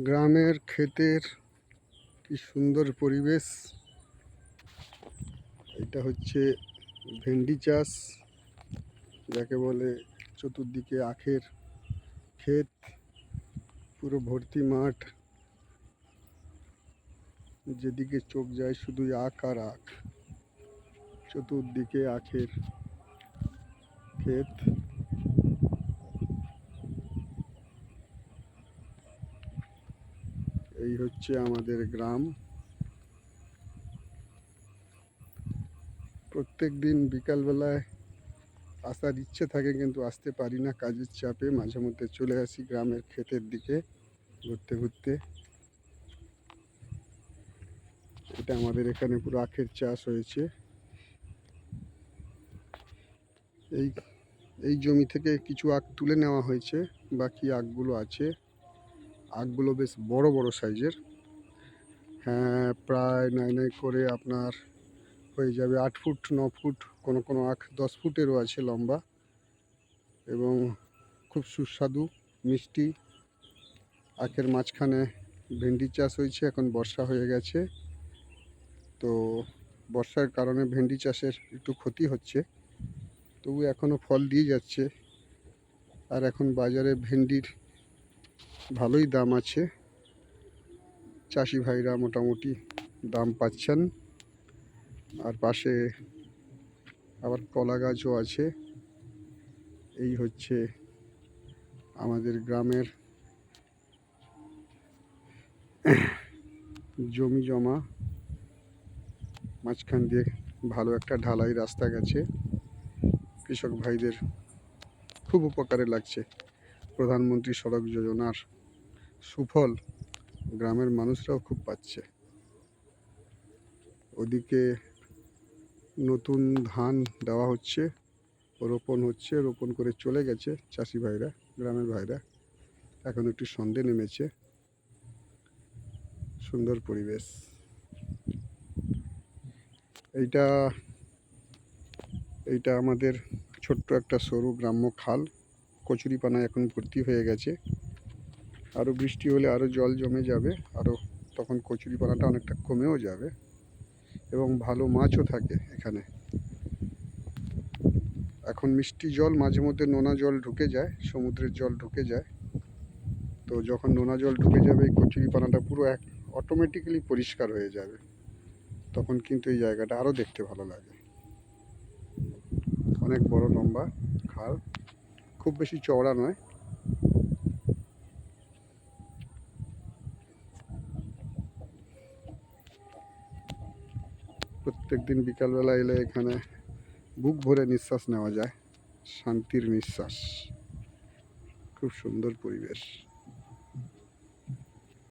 গ্রামের ক্ষেতের কি সুন্দর পরিবেশ। এটা হচ্ছে ভেন্ডি চাষ, যাকে বলে। চতুর্দিকে আখের ক্ষেত, পুরো ভর্তি মাঠ, যেদিকে চোখ যায় শুধুই আখ আর আখ। চতুর্দিকে আখের ক্ষেত। এই হচ্ছে আমাদের গ্রাম। প্রত্যেক দিন বিকালবেলায় আসার ইচ্ছে থাকে, কিন্তু আসতে পারি না কাজের চাপে। মাঝে মধ্যে চলে আসি গ্রামের ক্ষেতের দিকে ঘুরতে ঘুরতে। এটা আমাদের এখানে পুরো আখের চাষ হয়েছে। এই এই জমি থেকে কিছু আখ তুলে নেওয়া হয়েছে, বাকি আখগুলো আছে। আখগুলো বেশ বড় বড় সাইজের। হ্যাঁ, প্রায় নাই নাই করে আপনার হয়ে যাবে 8 ফুট 9 ফুট, কোনো কোনো আখ 10 ফুটেরও আছে লম্বা, এবং খুব সুস্বাদু মিষ্টি। আখের মাঝখানে ভেন্ডি চাষ হয়েছে। এখন বর্ষা হয়ে গেছে, তো বর্ষার কারণে ভেন্ডি চাষের একটু ক্ষতি হচ্ছে, তবু এখনও ফল দিয়ে যাচ্ছে। আর এখন বাজারে ভেন্ডির ভালোই দাম আছে। চাষি ভাইরা মোটামুটি দাম পাচ্ছেন। আর পাশে আবার কলা গাছও আছে। এই হচ্ছে আমাদের গ্রামের জমি জমা। মাঝখান দিয়ে ভালো একটা ঢালাই রাস্তা গেছে। কৃষক ভাইদের খুব উপকারে লাগছে। প্রধানমন্ত্রী সড়ক যোজনার সুফল গ্রামের মানুষরাও খুব পাচ্ছে। ওদিকে নতুন ধান দেওয়া হচ্ছে, রোপণ হচ্ছে, রোপণ করে চলে গেছে চাষি ভাইরা, গ্রামের ভাইরা। এখন একটু সন্ধে নেমেছে। সুন্দর পরিবেশ। এইটা আমাদের ছোট্ট একটা সরু গ্রাম্য খাল। কচুরিপানায় এখন ভর্তি হয়ে গেছে। আরও বৃষ্টি হলে আরও জল জমে যাবে, আরও তখন কচুরিপানাটা অনেকটা কমেও যাবে, এবং ভালো মাছও থাকে এখানে। এখন মিষ্টি জল, মাঝে মধ্যে নোনা জল ঢুকে যায়, সমুদ্রের জল ঢুকে যায়। তো যখন নোনা জল ঢুকে যাবে, এই কচুরিপানাটা পুরো অটোমেটিক্যালি পরিষ্কার হয়ে যাবে। তখন কিন্তু এই জায়গাটা আরও দেখতে ভালো লাগে। অনেক বড় লম্বা খাল, খুব বেশি চওড়া নয়। প্রত্যেক দিন বিকালবেলা এলে এখানে বুক ভরে নিঃশ্বাস নেওয়া যায়, শান্তির নিঃশ্বাস। খুব সুন্দর পরিবেশ।